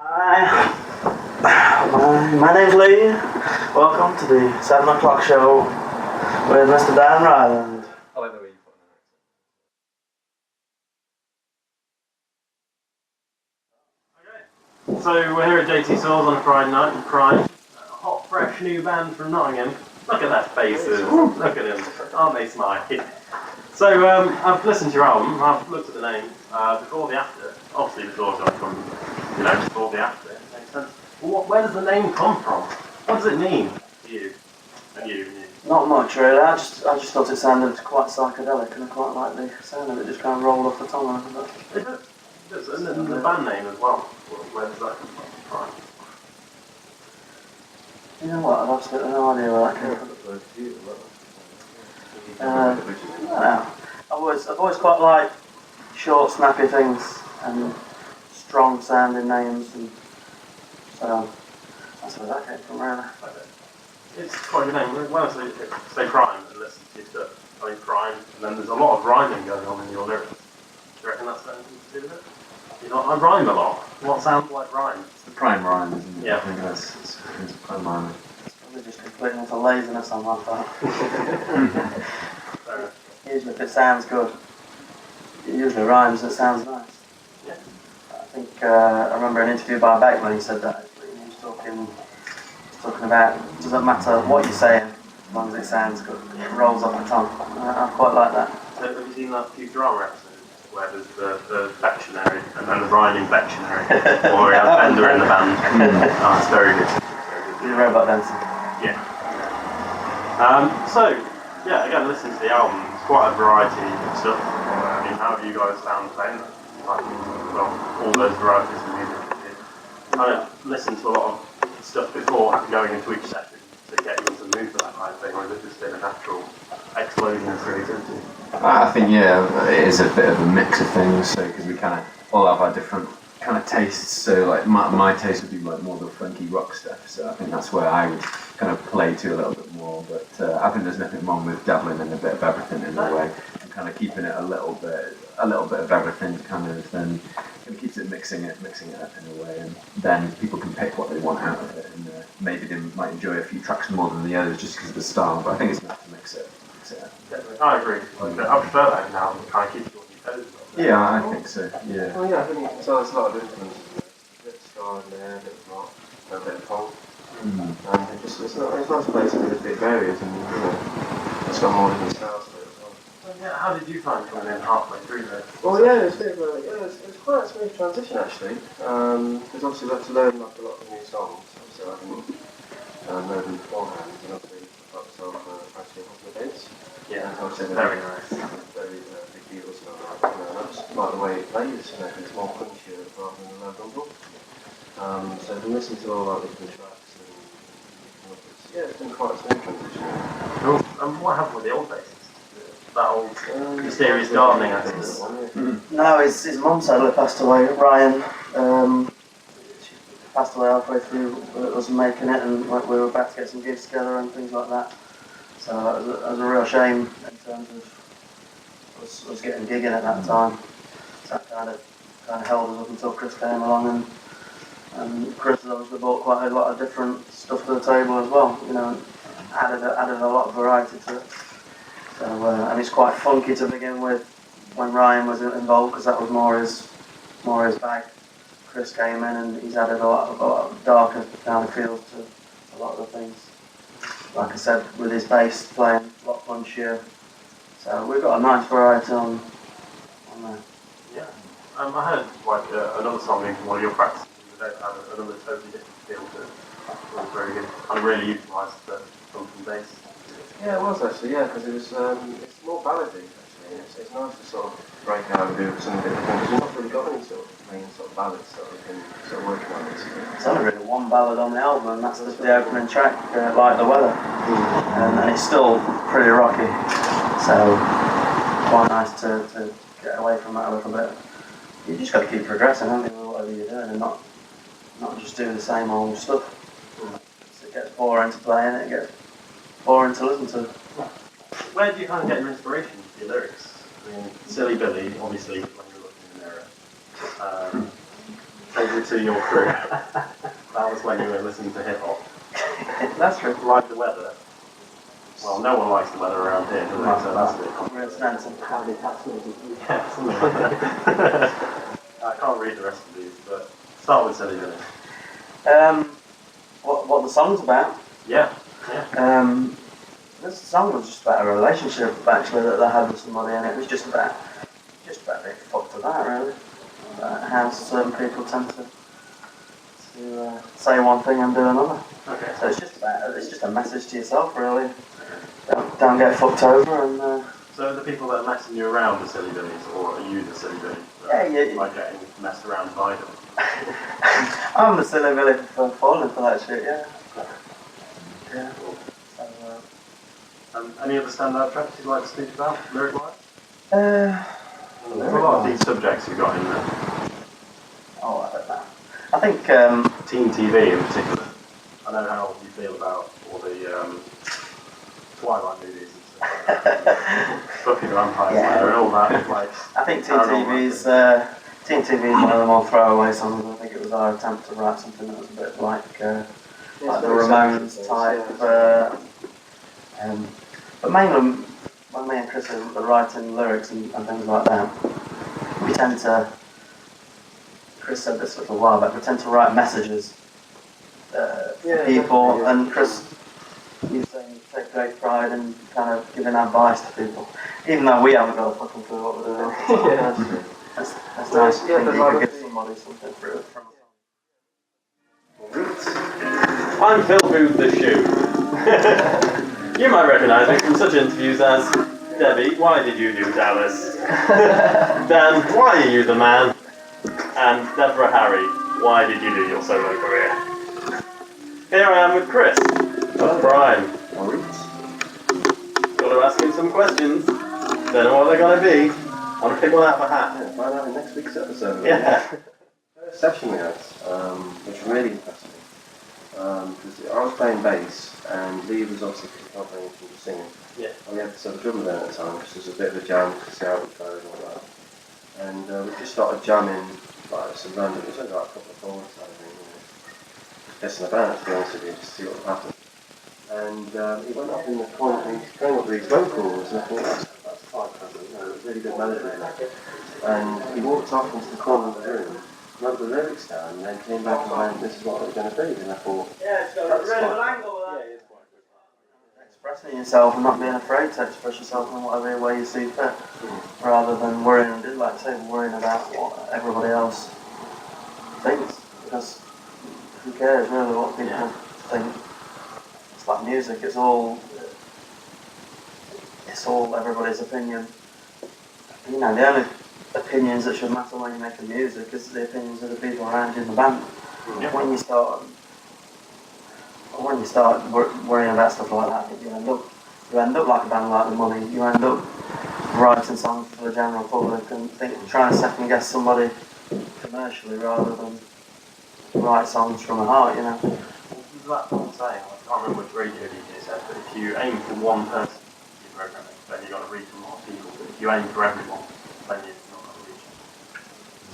Hi, my name's Lee. Welcome to the 7 o'clock show with Mr. Dan Ryland. I like the way you put it. Okay, so we're here at JT Soars on a Friday night in Prime. A hot, fresh new band from Nottingham. Look at their faces. Look at them. Aren't they smiling? So I've listened to your album. I've looked at the name before the after. Obviously before from before the after. It makes sense. Well, where does the name come from? What does it mean to you? And you. Not much really. I just thought it sounded quite psychedelic, and I quite like the sound of it. Just kind of rolled off the tongue. It does. And the band name as well. Where does that come from? You know what? I've absolutely no idea where that came from. I don't know. I've always quite liked short, snappy things and strong sounding names, and so that's where that came from, really. It's quite a good name. When I say Prime and listen to your stuff, I mean Prime, and then there's a lot of rhyming going on in your lyrics. Do you reckon that's anything to do with it? You know, I rhyme a lot. What sounds like rhyme? It's the prime rhyme, isn't it? Yeah. I think it's prime rhyme. It's probably just completely into laziness on my part. Usually if it sounds good, it usually rhymes and it sounds nice. Yeah. I think I remember an interview by Beck when he said that. He was talking about it doesn't matter what you're saying as long as it sounds good. It rolls off the tongue. I quite like that. So have you seen that Futurama episode where there's the Bectionary and then the rhyming Bectionary, or Bender in the band? Oh, it's very good. The robot dancing. Yeah. So yeah, again, listen to the album. It's quite a variety of stuff. I mean, how have you guys found playing that? Like, well, all those varieties of music. I don't listen to a lot of stuff before going into each session to get you into the mood for that kind of thing, or is it just been a natural explosion of creativity? I think, yeah, it is a bit of a mix of things, so because we kind of all have our different kind of tastes, so like my taste would be like more the funky rock stuff, so I think that's where I would kind of play to a little bit more, but I think there's nothing wrong with dabbling in a bit of everything in a way, and kind of keeping it a little bit of everything, kind of, then it keeps it mixing it up in a way, and then people can pick what they want out of it, and maybe they might enjoy a few tracks more than the others just because of the style, but I think it's nice to mix it. I agree. I prefer that now, and kind of keeps you on your toes. Yeah, I think so, yeah. Well, yeah, I think you can tell there's a lot of influence. A bit of ska in there, a bit of rock, a bit of punk. And it's nice to play something that's a bit varied, and it's got more different styles to it as well. Yeah, how did you find coming in halfway through this? Well, yeah, it's quite a smooth transition actually, because obviously we had to learn like a lot of new songs, so I didn't know them beforehand, and obviously I got myself actually a couple of dates. Yeah, obviously very nice. Very big deal, so I just like the way it plays, it's more punchier rather than a low rumble. So I've been listening to all our different tracks, and it's been quite a smooth transition. Cool. And what happened with the old bassist? That old mysterious gardening accident? No, his mum sadly passed away. Ryan, she passed away halfway through us making it, and we were about to get some gigs together and things like that. So that was a real shame in terms of us getting gigging at that time. So that kind of held us up until Chris came along, and Chris has obviously brought quite a lot of different stuff to the table as well. You know, added a lot of variety to it. So and it's quite funky to begin with when Ryan was involved, because that was more his bag. Chris came in and he's added a lot of darker kind of feels to a lot of the things. Like I said, with his bass playing a lot punchier. So we've got a nice variety on there. Yeah. I heard like another song in one of your practices that had another totally different feel to it. It was very good. I really utilised the funky bass. Yeah, it was actually, because it was, it's more ballady actually. It's nice to sort of break out and do something different, because we've not really got any sort of main sort of ballads that we can sort of work on. There's only really one ballad on the album, and that's the opening track, Like the Weather. And it's still pretty rocky, so quite nice to get away from that a little bit. You just got to keep progressing, haven't you, with whatever you're doing, and not just doing the same old stuff. So it gets boring to play, and it gets boring to listen to. Where do you kind of get your inspiration for your lyrics? I mean, Silly Billy, obviously, when you're looking in the mirror. Take you to your crew. That was when you were listening to hip hop. That's true. Like the weather. Well, no one likes the weather around here, do they? So that's a bit complicated. Yeah, something like that. I can't read the rest of these, but start with Silly Billy. What the song's about? Yeah. This song was just about a relationship actually that they had with somebody, and it was just about being fucked about really. How certain people tend to say one thing and do another. Okay. So it's just a message to yourself really. Don't get fucked over and. So the people that are messing you around are silly billies, or are you the silly billy? Yeah. Like getting messed around by them. I'm the silly billy for falling for that shit. Yeah. Yeah. So, any other standout tracks you'd like to speak about, lyric-wise? There's There's a lot of these subjects you've got in there. I don't know. I think Teen TV in particular. I know how you feel about all the Twilight movies and stuff. Fucking Vampire Slayer and all that. Like, I think Teen TV is one of the more throwaway songs. I think it was our attempt to write something that was a bit like the Ramones type. But mainly when me and Chris are writing lyrics and things like that, we tend to. Chris said this a little while back. We tend to write messages for people, and Chris, you saying you take great pride in kind of giving advice to people, even though we haven't got a fucking clue what we're doing. That's nice. You could give somebody something through it from. I'm Phil Booth the Shoe. You might recognise me from such interviews as Debbie, why did you do Dallas? Dan, why are you the man? And Deborah Harry, why did you do your solo career? Here I am with Chris. Brian. Got to ask him some questions. Don't know what they're going to be. I'm going to pick one out of a hat. Yeah, find out in next week's episode. Yeah. First session we had, which really impressed me. Because I was playing bass, and Lee was obviously not playing anything to singing. Yeah. And we had this other drummer there at the time, because there was a bit of a jam to see how it would go and all that. And we just started jamming, like some random, it was only like a couple of chords, I think, just pissing about, to be honest with you, just to see what would happen. And he went up in the corner, and he came up with these vocals, and I thought, that's quite clever, you know, really good melody in that. And he walked off into the corner of the room, wrote the lyrics down, and then came back and went, this is what it's going to be. And I thought, It's got a really good angle there. Yeah, it's quite good. Expressing yourself and not being afraid to express yourself in whatever way you see fit, rather than worrying, like I say, worrying about what everybody else thinks. Because who cares really what people think? It's like music. It's all everybody's opinion. You know, the only opinions that should matter when you're making music is the opinions of the people around you in the band. Yeah. When you start worrying about stuff like that, you end up like a band like The Money. You end up writing songs for the general public and trying to second guess somebody commercially rather than write songs from the heart, you know. That's what I'm saying. I can't remember which radio DJ said, but if you aim for one person in programming, then you've got to reach a lot of people. But if you aim for everyone, then you're not going to reach them.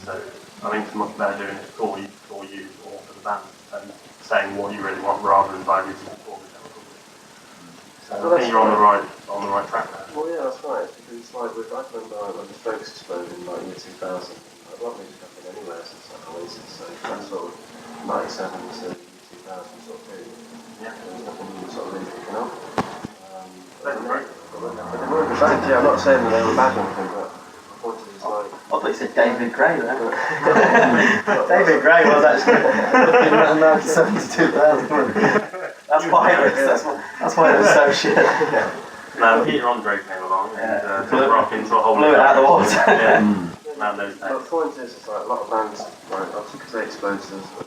So I think it's much better doing it for you, or for the band, and saying what you really want rather than by reaching it for the general public. So I think you're on the right track there. well, yeah, that's right. Because it's like, I remember when the Strokes exploded in like year 2000, like, rock music has been anywhere since like Oasis, so that's sort of 97 to 2000 sort of period. Yeah. There was nothing sort of really picking up. They were great. But they weren't bad, yeah, I'm not saying that they were bad or anything, but the point is it's like... I thought you said David Gray there. David Gray was actually in 97 to 2000. That's why it was so shit. No, Peter Andre came along and took rock into a whole blew it out of the water. Yeah, man knows But that. the point is, it's like a lot of bands, right, obviously because they exposed us, but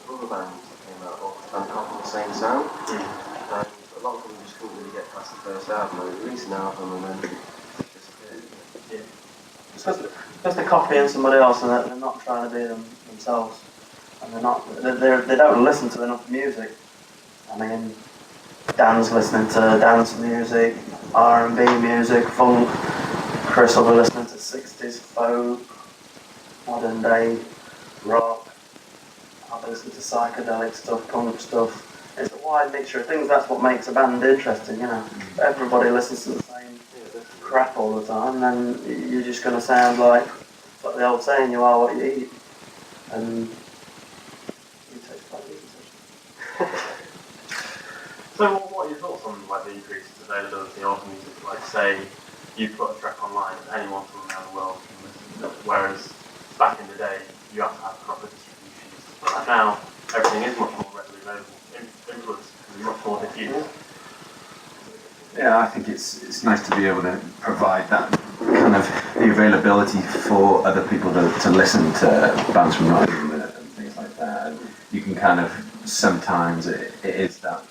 other bands that came out all trying to copy the same sound. And a lot of them just couldn't really get past the first album. They released an album and then it disappeared. Yeah. It's because they're copying somebody else and they're not trying to be themselves. And they don't listen to enough music. I mean, Dan's listening to dance music, R&B music, funk. Chris will be listening to 60s folk, modern day rock. they listen to psychedelic stuff, punk stuff. It's a wide mixture of things. That's what makes a band interesting, you know. If everybody listens to the same crap all the time, then you're just going to sound like the old saying, you are what you eat. And you taste like you. So what are your thoughts on like the increased availability of music? Like say you put a track online and anyone from around the world can listen to it, whereas back in the day you have to have proper distribution and stuff like that. Now everything is much more readily available. Influence can be much more diffused. Yeah, I think it's nice to be able to provide that kind of the availability for other people to listen to bands from Nottingham and things like that. And you can kind of sometimes it is that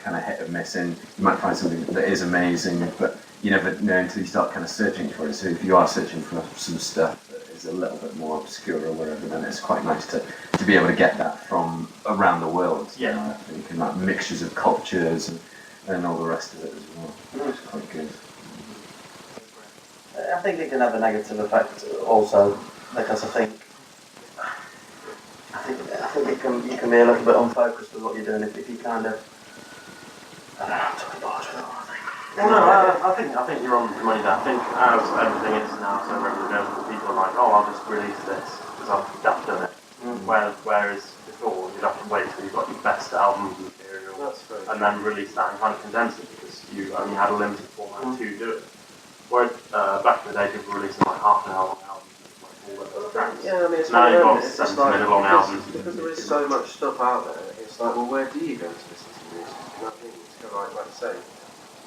kind of hit and miss, and you might find something that is amazing, but you never know until you start kind of searching for it. So if you are searching for some stuff that is a little bit more obscure or whatever, then it's quite nice to be able to get that from around the world. Yeah. You know, I think, and like mixtures of cultures and all the rest of it as well. It's quite good. I think it can have a negative effect also, because I think you can be a little bit unfocused with what you're doing if you kind of. I don't know, I'm talking about it, I think. Well, no, I think you're on the money there. I think as everything is now so readily available, people are like, oh, I'll just release this because I've done it. Whereas before, you'd have to wait till you got your best album material and then release that and kind of condense it because you only had a limited format to do it. Whereas back in the day, people were releasing like half an hour long albums, like all of those tracks. Yeah, I mean, it's now you've got it's 70-minute long albums. Because there is so much stuff out there, it's like, well, where do you go to listen to music? You know what I mean? It's kind of like I say,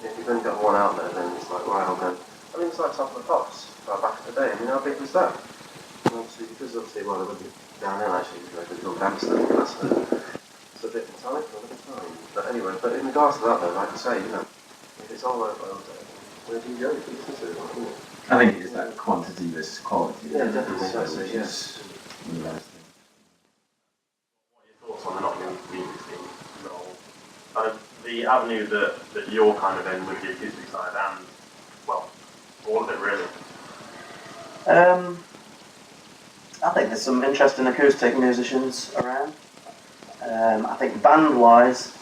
if you've only got one out there, then it's like, right, I'll go. I mean, it's like Top of the Pops, like back in the day. I mean, how big was that? And obviously, well, there would be downhill actually, because it's all Amsterdam, that's it's a different time for another time. But anyway, but in regards to that though, like I say, you know, if it's all over there, where do you go to listen to it? Like, you know? I think it is that quantity versus quality. Yeah, definitely. That's it, Which yes. is the nice thing. What are your thoughts on the Nottingham community scene role? Kind of the avenue that you're kind of in with the acoustic side and, well, all of it really. I think there's some interesting acoustic musicians around. I think band-wise,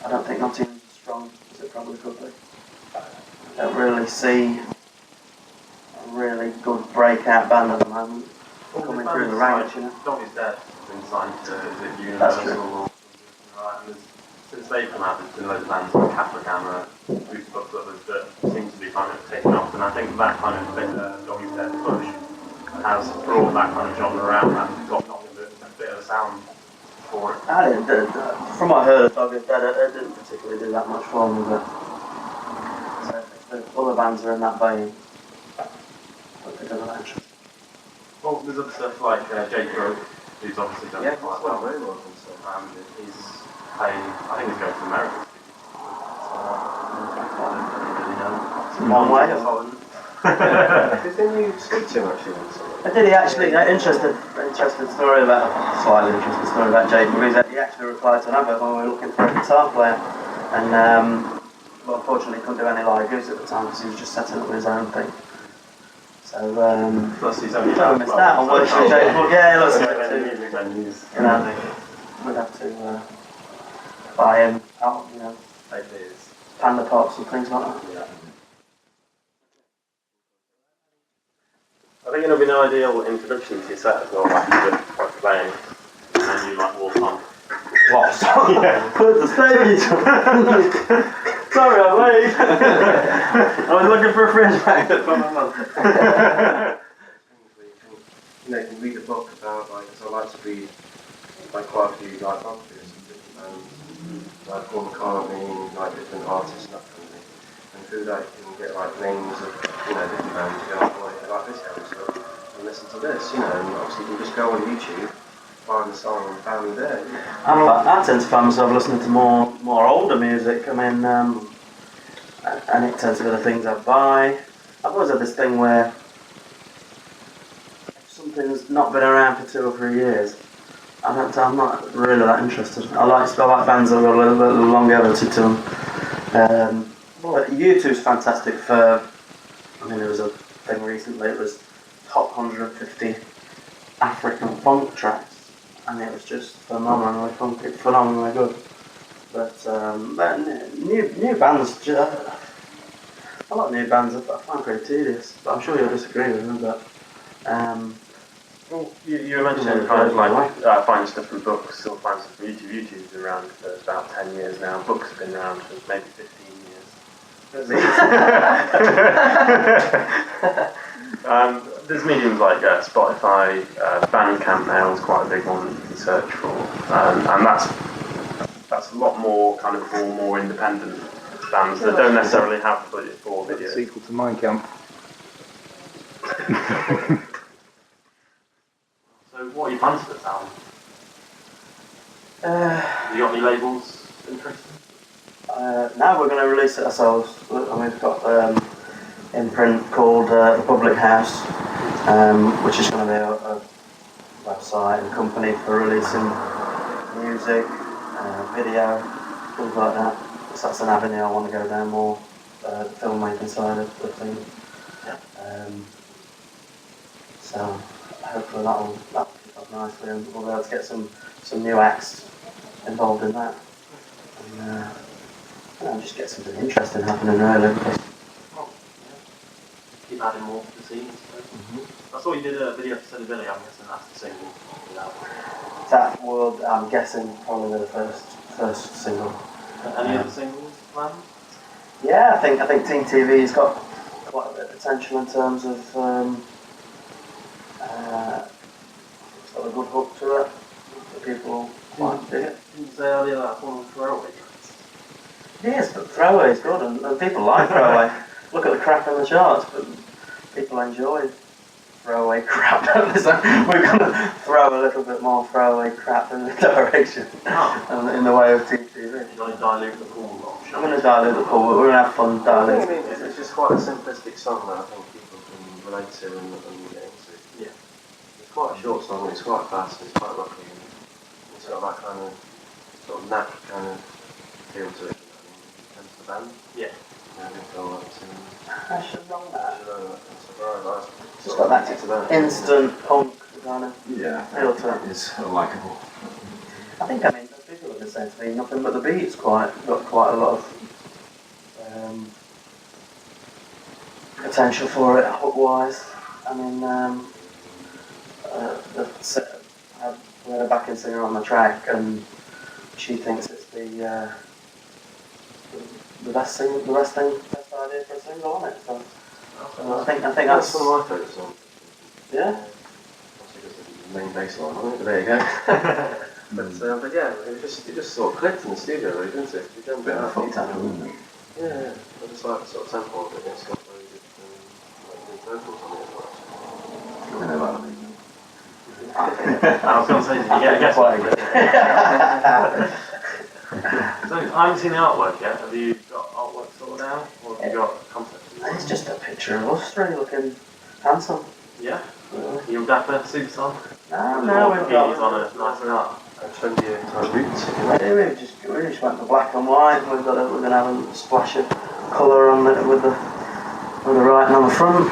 I don't think Nottingham's as strong as it probably could be. I don't really see a really good breakout band at the moment coming through the ranks, you know. Dog is Dead has been signed to Universal That's true. or something like that. Since they've come out, there's been loads of bands like Catholic Hammer, Goosebumps, others that seem to be kind of taking off, and I think that kind of Dog is Dead push has brought that kind of genre around and got Nottingham a bit of a sound for it. From what I heard, Dog is Dead, it didn't particularly do that much for me, but so if the other bands are in that vein, but they don't know that. Well, there's other stuff like Jake Grove, who's obviously done Yeah, quite that's what well. I'm doing and stuff. He's playing, I think he's going to America. So, I don't really know. It's a long way. Didn't you speak to him actually once? I did. He actually, interesting story about, slightly interesting story about Jake. He actually replied to an advert when we were looking for a guitar player, and well, unfortunately he couldn't do any live gigs at the time because he was just setting up his own thing. So Plus he's only I missed out on working with Jake. Well, yeah, lots of music venues. You know, we'd have to buy him out, you know, Panda Pops and things like that. Yeah. I think it'll be an ideal introduction to your set as well, like you're playing and you like walk on. What? Yeah. Put the stage! Sorry, I'm late! I was looking for a fringe magnet for my mum. You know, you can read a book about, like, because I like to read, like, quite a few, like, biographies of different bands, like Paul McCartney, like, different artists and that kind of thing. And through that you can get, like, names of, you know, different bands, you go, oh, I like this kind of stuff, and listen to this, you know, and obviously you can just go on YouTube, find the song and band there, you know. I tend to find myself listening to more older music. I mean, and it tends to be the things I buy. I've always had this thing where if something's not been around for 2 or 3 years, I'm not really that interested. I like bands that have got a little bit of longevity to them. But U2's fantastic for. I mean, there was a thing recently. It was top 150 African funk tracks. and it was just phenomenally funky, phenomenally good. But new bands, a lot of new bands I find pretty tedious. But I'm sure you'll disagree with me. But well, you were mentioning kind of like finding stuff from books or finding stuff from YouTube. YouTube's been around for about 10 years now. Books have been around for maybe 15 years. There's mediums like Spotify, Bandcamp now is quite a big one that you can search for, and that's a lot more kind of more independent bands that don't necessarily have the budget for videos. Sequel to Mein Kampf. So what are your plans for this album? Have you got any labels interested? Now we're going to release it ourselves. We've got imprint called The Public House, which is going to be a website and company for releasing music, video, things like that. So that's an avenue I want to go down more, the filmmaking side of the thing. So hopefully that'll kick off nicely, and we'll be able to get some new acts involved in that. And just get something interesting happening really. Keep adding more to the scene, I suppose. I saw you did a video for Silly Billy, I'm guessing that's the single. That would, I'm guessing, probably the first single. Any other singles planned? Yeah, I think Teen TV's got quite a bit of potential in terms of it's got a good hook to it. People quite dig it. Didn't you say earlier that's one of the throwaway tracks? It is, but Throwaway is good, and people like Throwaway. Look at the crap in the charts, but people enjoy throwaway crap. We're going to throw a little bit more throwaway crap in the direction, in the way of TV. You're going to dilute the pool. I'm going to dilute the pool, but we're going to have fun diluting. It's just quite a simplistic song that I think people can relate to and get into. Yeah. It's quite a short song, it's quite fast, it's quite rocky, and it's got that kind of sort of knack kind of feel to it. And the band. Yeah. I feel like I should have done that. it's Just got that instant punk kind of feel to it. It's likeable. I think, people have been saying to me, nothing but the beat's got quite a lot of potential for it, hook-wise. We had a backing singer on the track, and she thinks it's the best idea for a single, isn't it? So I think that's one of my favourite songs. Yeah. Obviously just the main bass line on it, but there you go. but yeah, it just sort of clicked in the studio, really, didn't it? We've done a bit of Full time, isn't it? Yeah, I just like the sort of tempo of it. It's got very good vocals on it as well. I know about it. I was going to say, did you get quite one? good. So I haven't seen the artwork yet. Have you got artwork sorted out, or have you got concepts? It's just a picture of us three looking handsome. Yeah. Your dapper suits on. No, we've got on a nice car. Trendy type boots. we just went for black and white. We're going to have a splash of colour on it with the writing on the front.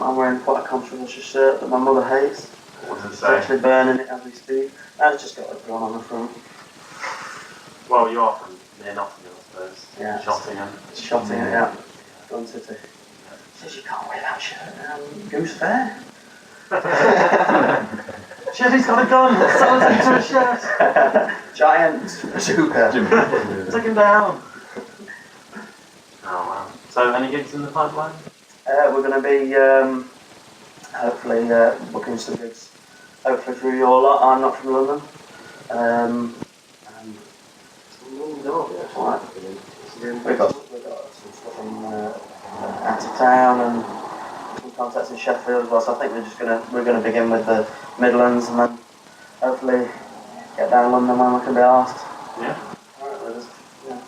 I'm wearing quite a controversial shirt that my mother hates. What does it She's say? actually burning it as we speak. It's just got a gun on the front. Well, you are from near Nottingham, I suppose. Yeah. Nottingham. It's shot in it, yeah. Gun City. She says you can't wear that shirt. Goose Fair. Shit, he's got a gun! Someone's into a shirt! Giant bazooka. Take him down! Oh wow. So, any gigs in the pipeline? We're going to be hopefully booking some gigs. Hopefully through your lot. I'm not from London. We've got some stuff in out of town and some contacts in Sheffield as well. So I think we're going to begin with the Midlands and then hopefully get down to London when we can be asked. Yeah. There's a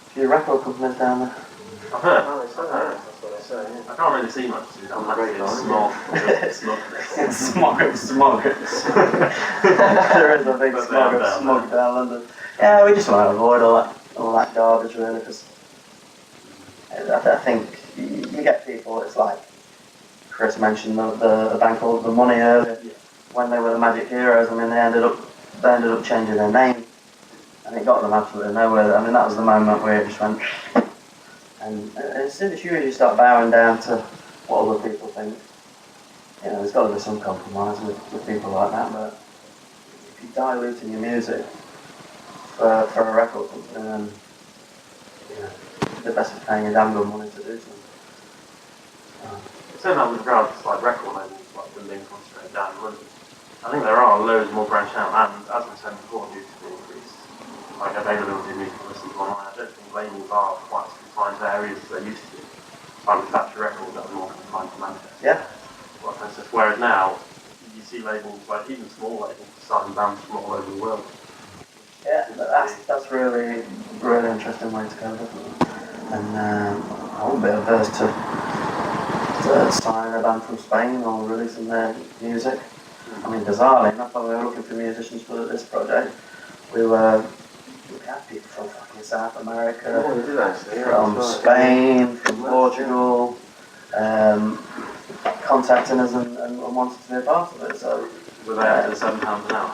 few record companies down there. I've heard. That's what I say, yeah. I can't really see much to that. Massive smog. There is a big smog down London. Yeah, we just want to avoid all that garbage really, because I think you get people. It's like Chris mentioned the band called The Money earlier. when they were the Magic Heroes, I mean, they ended up changing their name, and it got them absolutely nowhere. I mean, that was the moment where it just went. And as soon as you start bowing down to what other people think, you know, there's got to be some compromise with people like that. But if you're diluting your music for a record company, then you know, the best of paying your damn good money to do something. Saying that with regards to like record labels, like the link on straight down, I think there are loads more branched out, and as we said before, due to the increased like availability of music to listen to online, I don't think labels are quite as confined to areas as they used to be. Like with Factory Records, that was more confined to Manchester. Yeah. Well, for instance, whereas now you see labels, like even small labels, starting bands from all over the world. Yeah, that's really interesting way to go, definitely. And I wouldn't be averse to signing a band from Spain or releasing their music. I mean, bizarrely enough, when we were looking for musicians for this project, we had people from fucking South America, Yeah, we did actually. Yeah, from that's right. Spain, from Portugal, contacting us and wanted to be a part of it. So, Were they after the £7 an hour?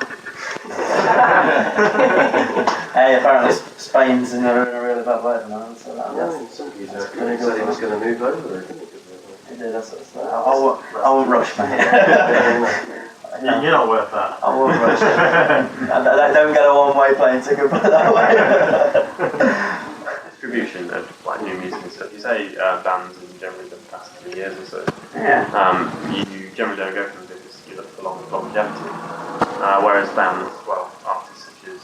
hey, apparently Spain's in a really bad way at the moment, so that's Some geezer that's pretty said he good. was going to move over there, didn't he? He did, I won't rush, mate. You're not worth that. I won't rush. I don't get a one-way plane ticket, put it that way. Distribution of like new music and stuff. You say bands in generally the past 3 years or so. Yeah. You generally don't go for them because you look for longevity. Whereas bands, well, artists such as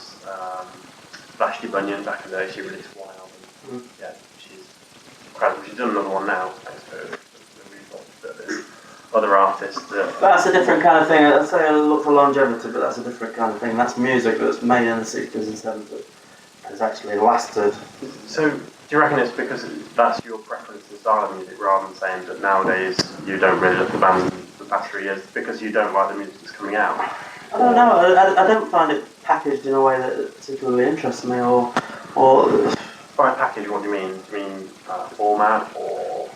Vashti Bunyan back in the day, she released one album. Yeah, she's incredible. She's done another one now, thanks to the rebirth. But there's other artists that. That's a different kind of thing. I'd say I look for longevity, but that's a different kind of thing. That's music that's made in the 60s and 70s. Has actually lasted. So, do you reckon it's because that's your preference in style of music rather than saying that nowadays you don't really look for bands in the past 3 years because you don't like the music that's coming out? I don't know. I don't find it packaged in a way that particularly interests me, or. By package, what do you mean? Do you mean format, or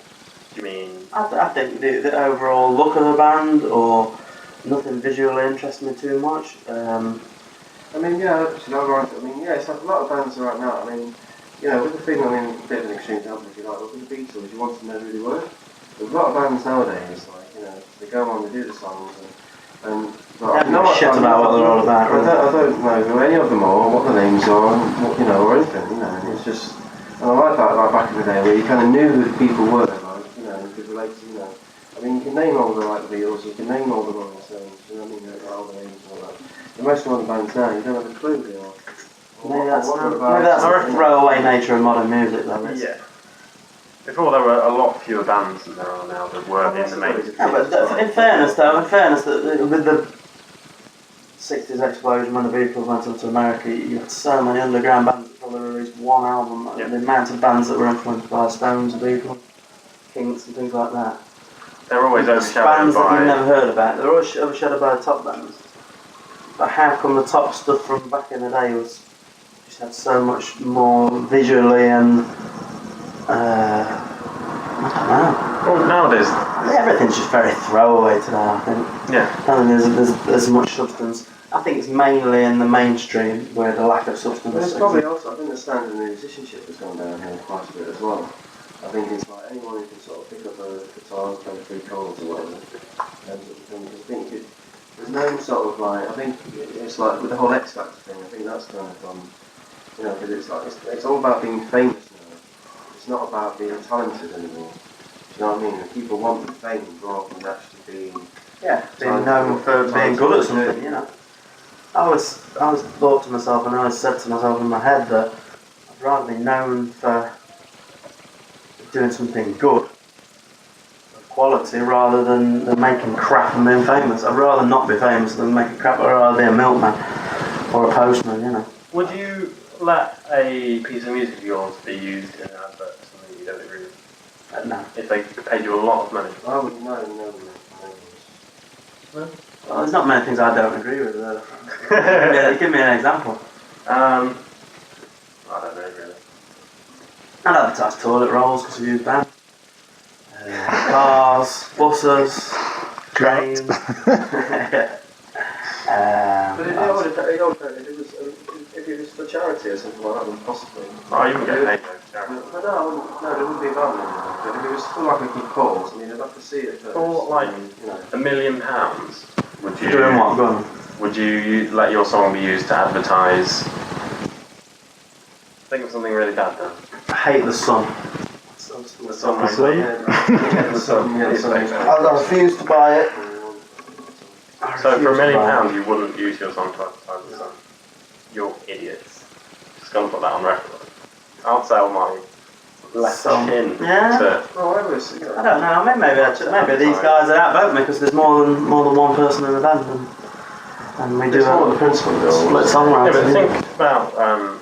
do you mean? I think the overall look of the band, or nothing visually interests me too much. I mean, yeah, actually, I'm right. I mean, yeah, it's like a lot of bands are right now. I mean, you know, with the thing, I mean, a bit of an extreme example, if you like, with the Beatles, you want to know who they were. There's a lot of bands nowadays, like, you know, they go on, they do the songs, and like, They don't give a shit about what they're all about. I don't know who any of them are, what the names are, and what, you know, or anything, you know. It's just, and I like that, like back in the day, where you kind of knew who the people were, like, you know, you could relate to, you know. I mean, you can name all the, like, the Beatles, you can name all the Rolling Stones, you know what I mean, all the names and all that. The most of the bands now, you don't have a clue who they are. Maybe that's the throwaway nature of modern music, though. Yeah. Before there were a lot fewer bands than there are now that were in the main. Yeah, but in fairness, that with the 60s explosion when the Beatles went up to America, you had so many underground bands that probably released one album. Yeah. The amount of bands that were influenced by Stones, Beatles, Kinks, and things like that. They're always overshadowed Bands that you've never by. heard about. They're always overshadowed by the top bands. But how come the top stuff from back in the day was just had so much more visually and I don't know. Well, nowadays. Everything's just very throwaway today, I think. Yeah. I don't think there's much substance. I think it's mainly in the mainstream where the lack of substance. But it's probably also, I think the standard of musicianship has gone down here quite a bit as well. I think it's like anyone who can sort of pick up a guitar and play 3 chords or whatever ends up becoming, I think there's no sort of like, I think it's like with the whole X Factor thing, I think that's kind of gone, you know, because it's like, it's all about being famous now. It's not about being talented anymore. Do you know what I mean? And people want the fame rather than actually being being known for being good at something, you know. I always thought to myself, and I always said to myself in my head that I'd rather be known for doing something good, of quality, rather than making crap and being famous. I'd rather not be famous than making crap. I'd rather be a milkman or a postman, you know. Would you let a piece of music of yours be used in an advert for something you don't agree with? No. If they paid you a lot of money? I would no. Well, there's not many things I don't agree with. Give me an example. I don't know really. I'd advertise toilet rolls because we use band. Cars, buses, trains. But it all depended. If it was for charity or something like that, then possibly. Oh, you wouldn't get paid though, charity. But no, it wouldn't be about money. But if it was for like a good cause, I mean, I'd have to see it first. For like you know. £1 million, would you? Doing what? Go on. Would you let your song be used to advertise? Think of something really bad then. I hate the sun. The Sun The Sun? magazine. The Sun, yeah, the Sun. I refuse to buy it. So for £1 million, you wouldn't use your song to advertise the Sun. You're idiots. Just gonna put that on record. I'll sell my left Sun. chin Yeah. to. Oh, I was. I don't know. I mean, maybe these guys would outvote me because there's more than one person in the band, and we do It's more a the principle, though. split Yeah, songwriting. but think about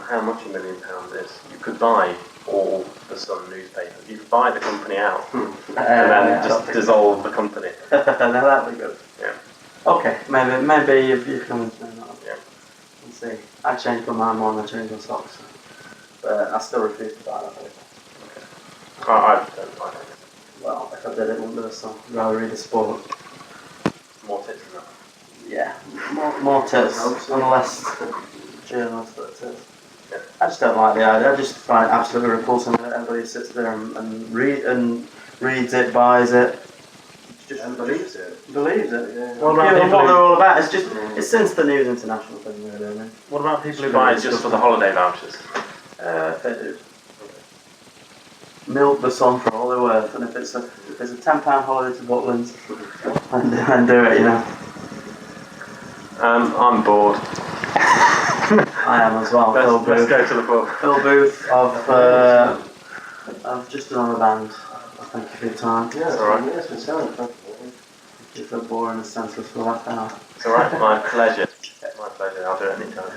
how much £1 million is. You could buy all the Sun newspapers. You could buy the company out and then just dissolve the company. No, that'd be good. Yeah. Okay, maybe if you come into me, Yeah. and see. I changed my mind more than I changed my socks, but I still refuse to buy that paper. I don't like it. Well, if I did, it wouldn't be a song. I'd rather read a sport. More tits than that. Yeah, more tits and less journals for tits. Yeah. I just don't like the idea. I just find it absolutely repulsing that everybody sits there and reads it, buys it. And believes it. Believes it. Yeah. What about Given people what they're who, all about, it's just it's since the News International thing really. I mean. what about people who buy it just for the holiday vouchers? They do. Milk the Sun for all they're worth, and if it's a £10 holiday to Butlins, and do it, you know. I'm bored. I am as well. Phil Let's Booth. go to the pub. Phil Booth of just another band. Thank you for your time. Yeah, It's alright. Yeah, it's been sound. Thank you. If you're boring and senseless for half an hour. It's alright, my pleasure. My pleasure, I'll do it anytime.